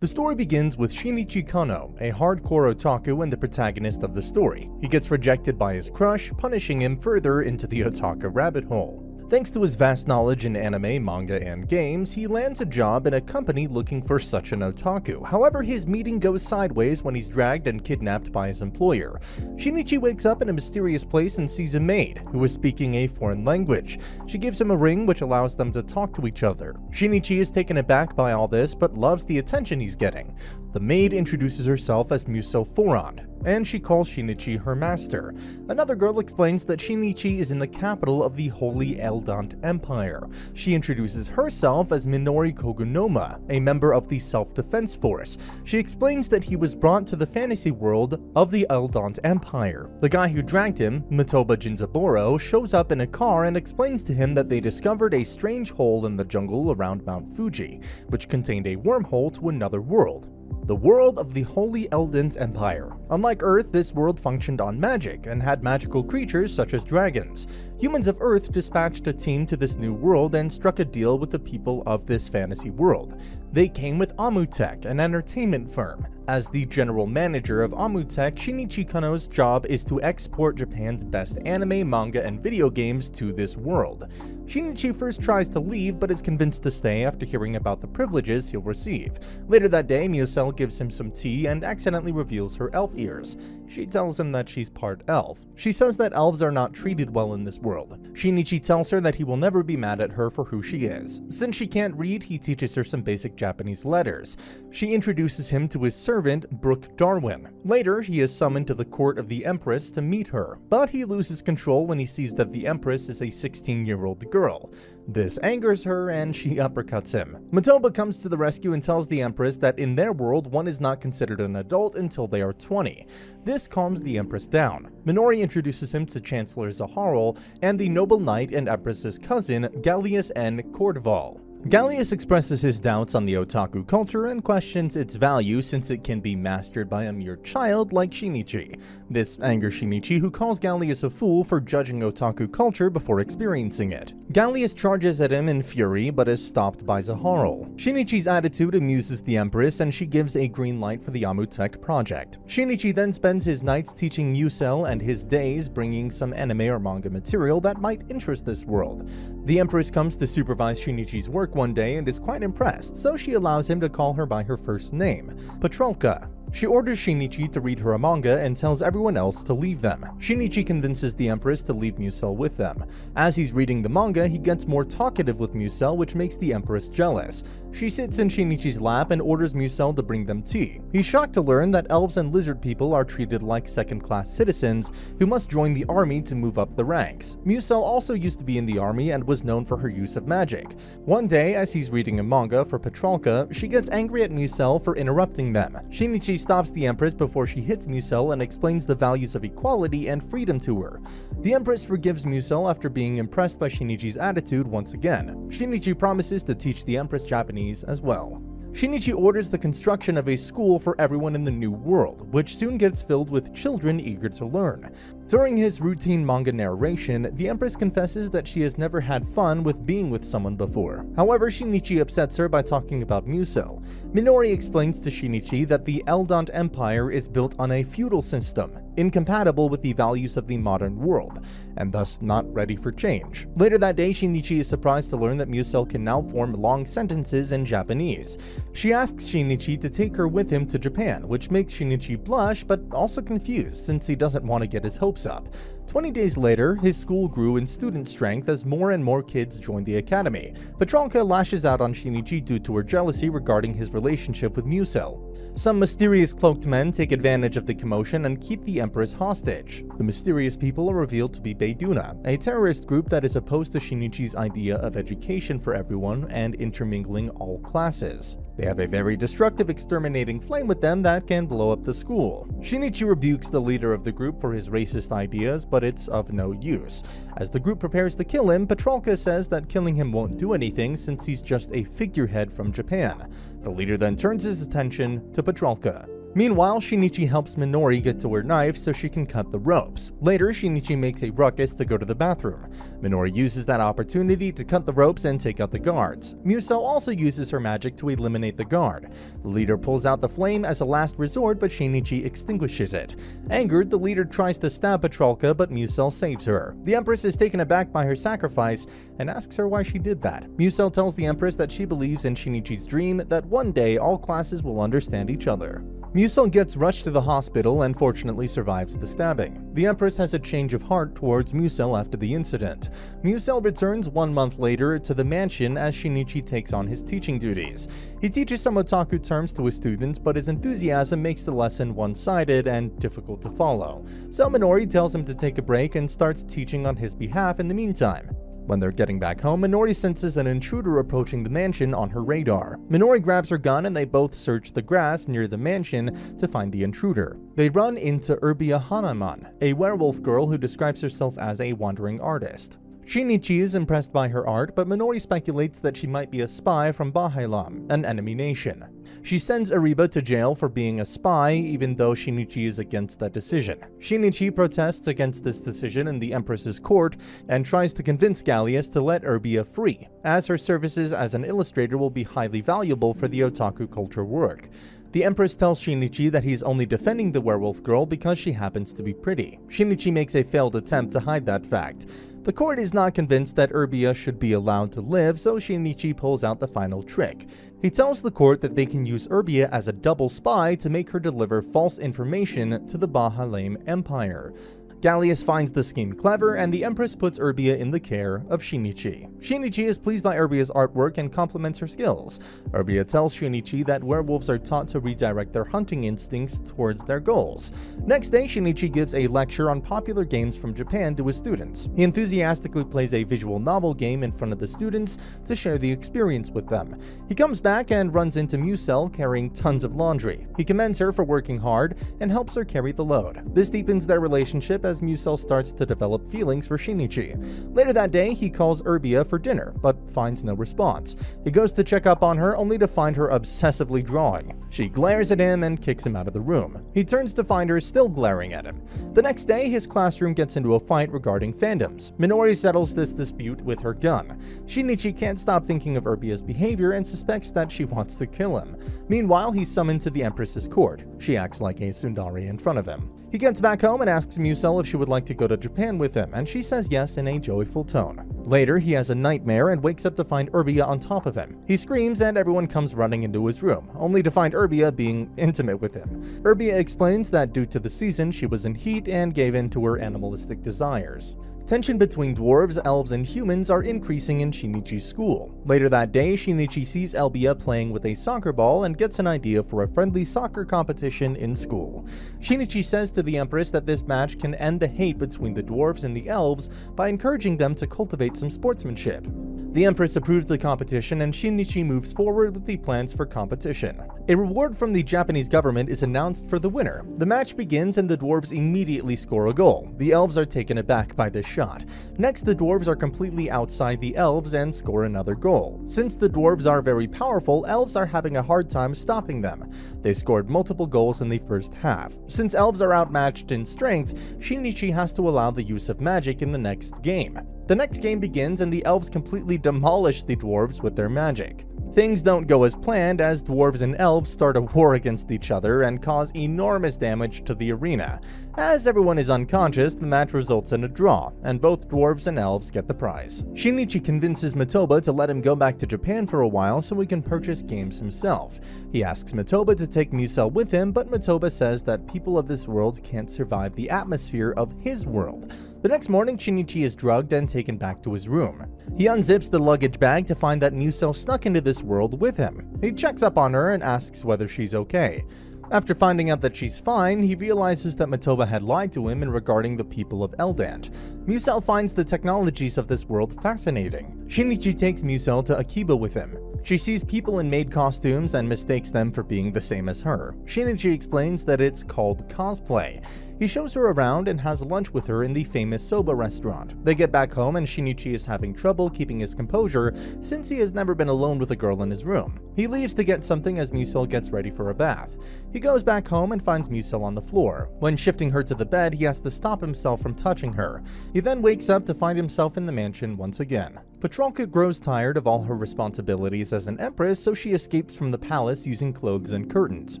The story begins with Shinichi Kano, a hardcore otaku and the protagonist of the story. He gets rejected by his crush, punishing him further into the otaku rabbit hole. Thanks to his vast knowledge in anime, manga, and games, he lands a job in a company looking for such an otaku. However, his meeting goes sideways when he's dragged and kidnapped by his employer. Shinichi wakes up in a mysterious place and sees a maid, who is speaking a foreign language. She gives him a ring which allows them to talk to each other. Shinichi is taken aback by all this, but loves the attention he's getting. The maid introduces herself as Muso Foran, and she calls Shinichi her master. Another girl explains that Shinichi is in the capital of the Holy Eldant Empire. She introduces herself as Minori Kogunoma, a member of the Self-Defense Force. She explains that he was brought to the fantasy world of the Eldant Empire. The guy who dragged him, Matoba Jinzaburo, shows up in a car and explains to him that they discovered a strange hole in the jungle around Mount Fuji, which contained a wormhole to another world. The world of the Holy Eldant Empire. Unlike Earth, this world functioned on magic and had magical creatures such as dragons. Humans of Earth dispatched a team to this new world and struck a deal with the people of this fantasy world. They came with Amutech, an entertainment firm. As the general manager of Amutech, Shinichi Kano's job is to export Japan's best anime, manga, and video games to this world. Shinichi first tries to leave but is convinced to stay after hearing about the privileges he'll receive. Later that day, Musel gives him some tea and accidentally reveals her elf ears. She tells him that she's part elf. She says that elves are not treated well in this world. Shinichi tells her that he will never be mad at her for who she is. Since she can't read, he teaches her some basic Japanese letters. She introduces him to his servant, Brooke Darwin. Later, he is summoned to the court of the Empress to meet her, but he loses control when he sees that the Empress is a 16-year-old girl. This angers her and she uppercuts him. Matoba comes to the rescue and tells the Empress that in their world, one is not considered an adult until they are 20. This calms the Empress down. Minori introduces him to Chancellor Zaharl and the noble knight and Empress's cousin, Gallius N. Cordoval. Gallius expresses his doubts on the otaku culture and questions its value since it can be mastered by a mere child like Shinichi. This angers Shinichi, who calls Gallius a fool for judging otaku culture before experiencing it. Gallius charges at him in fury but is stopped by Zaharl. Shinichi's attitude amuses the Empress and she gives a green light for the Amutech project. Shinichi then spends his nights teaching Musel and his days bringing some anime or manga material that might interest this world. The Empress comes to supervise Shinichi's work one day and is quite impressed, so she allows him to call her by her first name, Petrolka. She orders Shinichi to read her a manga and tells everyone else to leave them. Shinichi convinces the Empress to leave Musel with them. As he's reading the manga, he gets more talkative with Musel, which makes the Empress jealous. She sits in Shinichi's lap and orders Musel to bring them tea. He's shocked to learn that elves and lizard people are treated like second-class citizens who must join the army to move up the ranks. Musel also used to be in the army and was known for her use of magic. One day, as he's reading a manga for Petrolka, she gets angry at Musel for interrupting them. Shinichi stops the Empress before she hits Musel and explains the values of equality and freedom to her. The Empress forgives Musel after being impressed by Shinichi's attitude once again. Shinichi promises to teach the Empress Japanese as well. Shinichi orders the construction of a school for everyone in the new world, which soon gets filled with children eager to learn. During his routine manga narration, the Empress confesses that she has never had fun with being with someone before. However, Shinichi upsets her by talking about Musel. Minori explains to Shinichi that the Eldant Empire is built on a feudal system, incompatible with the values of the modern world, and thus not ready for change. Later that day, Shinichi is surprised to learn that Musel can now form long sentences in Japanese. She asks Shinichi to take her with him to Japan, which makes Shinichi blush but also confused since he doesn't want to get his hopes up. 20 days later, his school grew in student strength as more and more kids joined the academy. Petrolka lashes out on Shinichi due to her jealousy regarding his relationship with Musel. Some mysterious cloaked men take advantage of the commotion and keep the Empress hostage. The mysterious people are revealed to be Beiduna, a terrorist group that is opposed to Shinichi's idea of education for everyone and intermingling all classes. They have a very destructive exterminating flame with them that can blow up the school. Shinichi rebukes the leader of the group for his racist ideas, but it's of no use. As the group prepares to kill him, Petrolka says that killing him won't do anything since he's just a figurehead from Japan. The leader then turns his attention to Petrolka. Meanwhile, Shinichi helps Minori get to her knife so she can cut the ropes. Later, Shinichi makes a ruckus to go to the bathroom. Minori uses that opportunity to cut the ropes and take out the guards. Muso also uses her magic to eliminate the guard. The leader pulls out the flame as a last resort, but Shinichi extinguishes it. Angered, the leader tries to stab Petralka, but Muso saves her. The Empress is taken aback by her sacrifice and asks her why she did that. Muso tells the Empress that she believes in Shinichi's dream that one day all classes will understand each other. Muso gets rushed to the hospital and fortunately survives the stabbing. The Empress has a change of heart towards Muso after the incident. Muso returns 1 month later to the mansion as Shinichi takes on his teaching duties. He teaches some otaku terms to his students, but his enthusiasm makes the lesson one-sided and difficult to follow. So Minori tells him to take a break and starts teaching on his behalf in the meantime. When they're getting back home, Minori senses an intruder approaching the mansion on her radar. Minori grabs her gun and they both search the grass near the mansion to find the intruder. They run into Urbia Hanaman, a werewolf girl who describes herself as a wandering artist. Shinichi is impressed by her art, but Minori speculates that she might be a spy from Bahailam, an enemy nation. She sends Ariba to jail for being a spy, even though Shinichi is against that decision. Shinichi protests against this decision in the Empress's court and tries to convince Gallius to let Urbia free, as her services as an illustrator will be highly valuable for the otaku culture work. The Empress tells Shinichi that he's only defending the werewolf girl because she happens to be pretty. Shinichi makes a failed attempt to hide that fact. The court is not convinced that Urbia should be allowed to live, so Shinichi pulls out the final trick. He tells the court that they can use Urbia as a double spy to make her deliver false information to the Bahalaim Empire. Gallius finds the scheme clever, and the Empress puts Urbia in the care of Shinichi. Shinichi is pleased by Urbia's artwork and compliments her skills. Urbia tells Shinichi that werewolves are taught to redirect their hunting instincts towards their goals. Next day, Shinichi gives a lecture on popular games from Japan to his students. He enthusiastically plays a visual novel game in front of the students to share the experience with them. He comes back and runs into Muso carrying tons of laundry. He commends her for working hard and helps her carry the load. This deepens their relationship as Muso starts to develop feelings for Shinichi. Later that day, he calls Urbia for dinner, but finds no response. He goes to check up on her, only to find her obsessively drawing. She glares at him and kicks him out of the room. He turns to find her still glaring at him. The next day, his classroom gets into a fight regarding fandoms. Minori settles this dispute with her gun. Shinichi can't stop thinking of Urbia's behavior and suspects that she wants to kill him. Meanwhile, he's summoned to the Empress's court. She acts like a tsundere in front of him. He gets back home and asks Muso if she would like to go to Japan with him, and she says yes in a joyful tone. Later, he has a nightmare and wakes up to find Urbia on top of him. He screams and everyone comes running into his room, only to find Urbia being intimate with him. Urbia explains that due to the season, she was in heat and gave in to her animalistic desires. Tension between dwarves, elves, and humans are increasing in Shinichi's school. Later that day, Shinichi sees Elbia playing with a soccer ball and gets an idea for a friendly soccer competition in school. Shinichi says to the Empress that this match can end the hate between the dwarves and the elves by encouraging them to cultivate some sportsmanship. The Empress approves the competition and Shinichi moves forward with the plans for competition. A reward from the Japanese government is announced for the winner. The match begins and the dwarves immediately score a goal. The elves are taken aback by this shot. Next, the dwarves are completely outside the elves and score another goal. Since the dwarves are very powerful, elves are having a hard time stopping them. They scored multiple goals in the first half. Since elves are outmatched in strength, Shinichi has to allow the use of magic in the next game. The next game begins and the elves completely demolish the dwarves with their magic. Things don't go as planned as dwarves and elves start a war against each other and cause enormous damage to the arena. As everyone is unconscious, the match results in a draw, and both dwarves and elves get the prize. Shinichi convinces Matoba to let him go back to Japan for a while so he can purchase games himself. He asks Matoba to take Muso with him, but Matoba says that people of this world can't survive the atmosphere of his world. The next morning, Shinichi is drugged and taken back to his room. He unzips the luggage bag to find that Muso snuck into this world with him. He checks up on her and asks whether she's okay. After finding out that she's fine, he realizes that Matoba had lied to him in regarding the people of Eldant. Muso finds the technologies of this world fascinating. Shinichi takes Muso to Akiba with him. She sees people in maid costumes and mistakes them for being the same as her. Shinichi explains that it's called cosplay. He shows her around and has lunch with her in the famous soba restaurant. They get back home and Shinichi is having trouble keeping his composure since he has never been alone with a girl in his room. He leaves to get something as Musou gets ready for a bath. He goes back home and finds Musou on the floor. When shifting her to the bed, he has to stop himself from touching her. He then wakes up to find himself in the mansion once again. Petralka grows tired of all her responsibilities as an empress, so she escapes from the palace using clothes and curtains.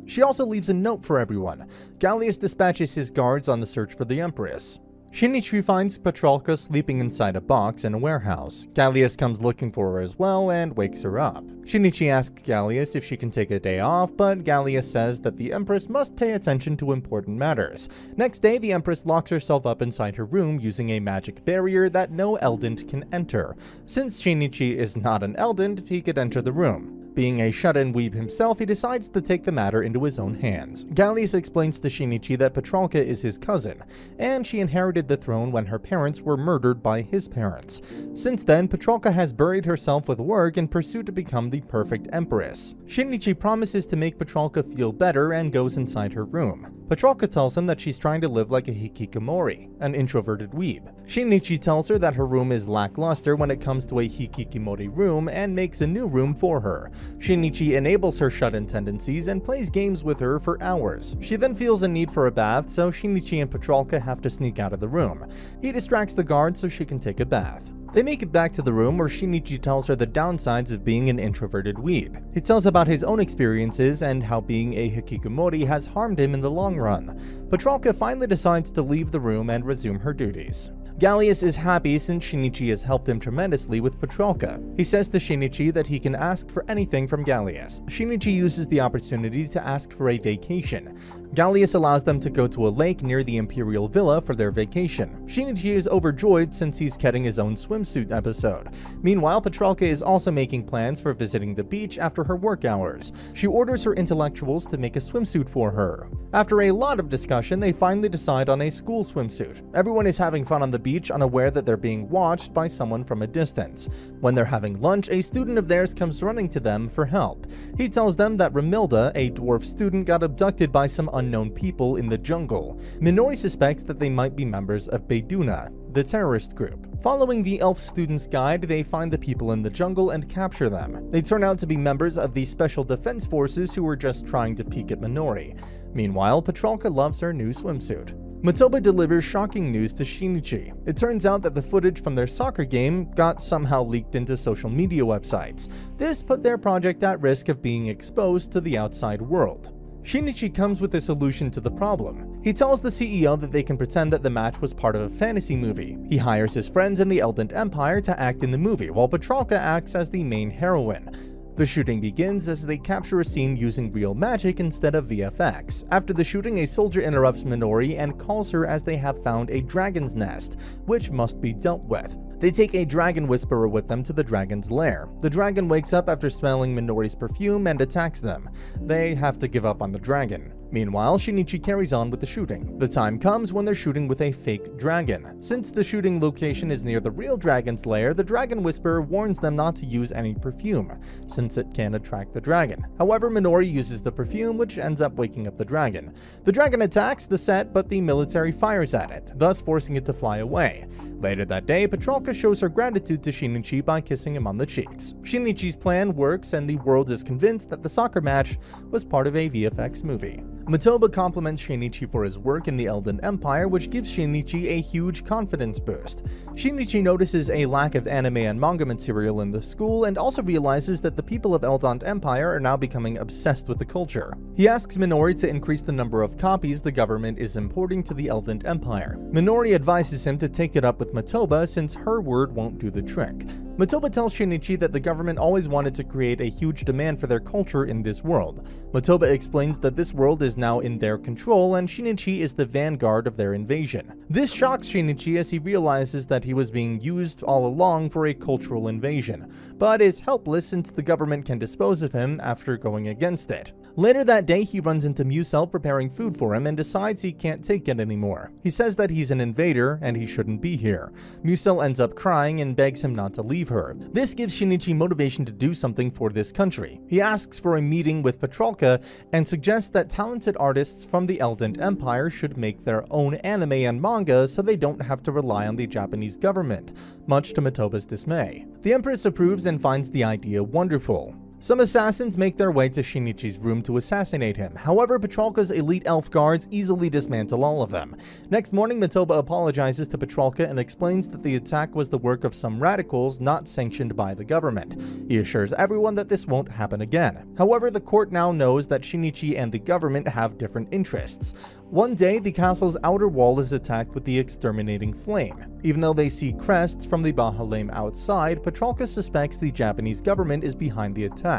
She also leaves a note for everyone. Gallius dispatches his guards on the search for the empress. Shinichi finds Petralka sleeping inside a box in a warehouse. Gallius comes looking for her as well and wakes her up. Shinichi asks Gallius if she can take a day off, but Gallius says that the Empress must pay attention to important matters. Next day, the Empress locks herself up inside her room using a magic barrier that no Eldant can enter. Since Shinichi is not an Eldant, he could enter the room. Being a shut-in weeb himself, he decides to take the matter into his own hands. Gallius explains to Shinichi that Petralka is his cousin, and she inherited the throne when her parents were murdered by his parents. Since then, Petralka has buried herself with work in pursuit to become the perfect empress. Shinichi promises to make Petralka feel better and goes inside her room. Petralka tells him that she's trying to live like a hikikomori, an introverted weeb. Shinichi tells her that her room is lackluster when it comes to a hikikomori room and makes a new room for her. Shinichi enables her shut-in tendencies and plays games with her for hours. She then feels a need for a bath, so Shinichi and Petralka have to sneak out of the room. He distracts the guard so she can take a bath. They make it back to the room where Shinichi tells her the downsides of being an introverted weeb. He tells about his own experiences and how being a hikikomori has harmed him in the long run. Petralka finally decides to leave the room and resume her duties. Gallius is happy since Shinichi has helped him tremendously with Petralka. He says to Shinichi that he can ask for anything from Gallius. Shinichi uses the opportunity to ask for a vacation. Gallius allows them to go to a lake near the Imperial Villa for their vacation. Shinichi is overjoyed since he's getting his own swimsuit episode. Meanwhile, Petralka is also making plans for visiting the beach after her work hours. She orders her intellectuals to make a swimsuit for her. After a lot of discussion, they finally decide on a school swimsuit. Everyone is having fun on the beach, unaware that they're being watched by someone from a distance. When they're having lunch, a student of theirs comes running to them for help. He tells them that Ramilda, a dwarf student, got abducted by some unknown people in the jungle. Minori suspects that they might be members of Beiduna, the terrorist group. Following the elf student's guide, they find the people in the jungle and capture them. They turn out to be members of the Special Defense Forces who were just trying to peek at Minori. Meanwhile, Petralka loves her new swimsuit. Matoba delivers shocking news to Shinichi. It turns out that the footage from their soccer game got somehow leaked into social media websites. This put their project at risk of being exposed to the outside world. Shinichi comes with a solution to the problem. He tells the CEO that they can pretend that the match was part of a fantasy movie. He hires his friends in the Eldant Empire to act in the movie, while Petralka acts as the main heroine. The shooting begins as they capture a scene using real magic instead of VFX. After the shooting, a soldier interrupts Minori and calls her as they have found a dragon's nest, which must be dealt with. They take a dragon whisperer with them to the dragon's lair. The dragon wakes up after smelling Minori's perfume and attacks them. They have to give up on the dragon. Meanwhile, Shinichi carries on with the shooting. The time comes when they're shooting with a fake dragon. Since the shooting location is near the real dragon's lair, the dragon whisperer warns them not to use any perfume, since it can attract the dragon. However, Minori uses the perfume, which ends up waking up the dragon. The dragon attacks the set, but the military fires at it, thus forcing it to fly away. Later that day, Petralka shows her gratitude to Shinichi by kissing him on the cheeks. Shinichi's plan works, and the world is convinced that the soccer match was part of a VFX movie. Matoba compliments Shinichi for his work in the Eldant Empire, which gives Shinichi a huge confidence boost. Shinichi notices a lack of anime and manga material in the school and also realizes that the people of Eldant Empire are now becoming obsessed with the culture. He asks Minori to increase the number of copies the government is importing to the Eldant Empire. Minori advises him to take it up with Matoba since her word won't do the trick. Matoba tells Shinichi that the government always wanted to create a huge demand for their culture in this world. Matoba explains that this world is now in their control and Shinichi is the vanguard of their invasion. This shocks Shinichi as he realizes that he was being used all along for a cultural invasion, but is helpless since the government can dispose of him after going against it. Later that day, he runs into Musel preparing food for him and decides he can't take it anymore. He says that he's an invader and he shouldn't be here. Musel ends up crying and begs him not to leave her. This gives Shinichi motivation to do something for this country. He asks for a meeting with Petralka and suggests that talented artists from the Eldent Empire should make their own anime and manga so they don't have to rely on the Japanese government, much to Matoba's dismay. The Empress approves and finds the idea wonderful. Some assassins make their way to Shinichi's room to assassinate him. However, Petralka's elite elf guards easily dismantle all of them. Next morning, Matoba apologizes to Petralka and explains that the attack was the work of some radicals not sanctioned by the government. He assures everyone that this won't happen again. However, the court now knows that Shinichi and the government have different interests. One day, the castle's outer wall is attacked with the exterminating flame. Even though they see crests from the Bahalame outside, Petralka suspects the Japanese government is behind the attack.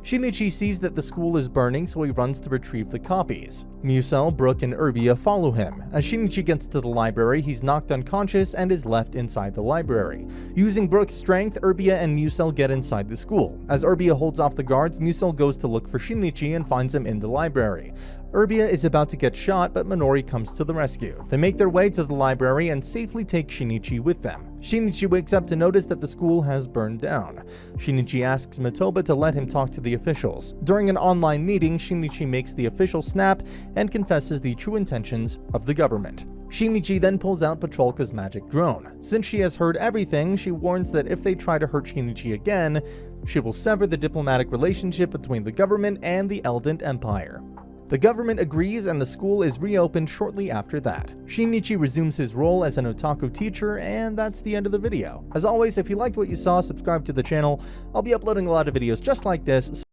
Shinichi sees that the school is burning, so he runs to retrieve the copies. Musel, Brook, and Urbia follow him. As Shinichi gets to the library, he's knocked unconscious and is left inside the library. Using Brook's strength, Urbia and Musel get inside the school. As Urbia holds off the guards, Musel goes to look for Shinichi and finds him in the library. Urbia is about to get shot, but Minori comes to the rescue. They make their way to the library and safely take Shinichi with them. Shinichi wakes up to notice that the school has burned down. Shinichi asks Matoba to let him talk to the officials. During an online meeting, Shinichi makes the official snap and confesses the true intentions of the government. Shinichi then pulls out Petralka's magic drone. Since she has heard everything, she warns that if they try to hurt Shinichi again, she will sever the diplomatic relationship between the government and the Eldent Empire. The government agrees and the school is reopened shortly after that. Shinichi resumes his role as an otaku teacher, and that's the end of the video. As always, if you liked what you saw, subscribe to the channel. I'll be uploading a lot of videos just like this.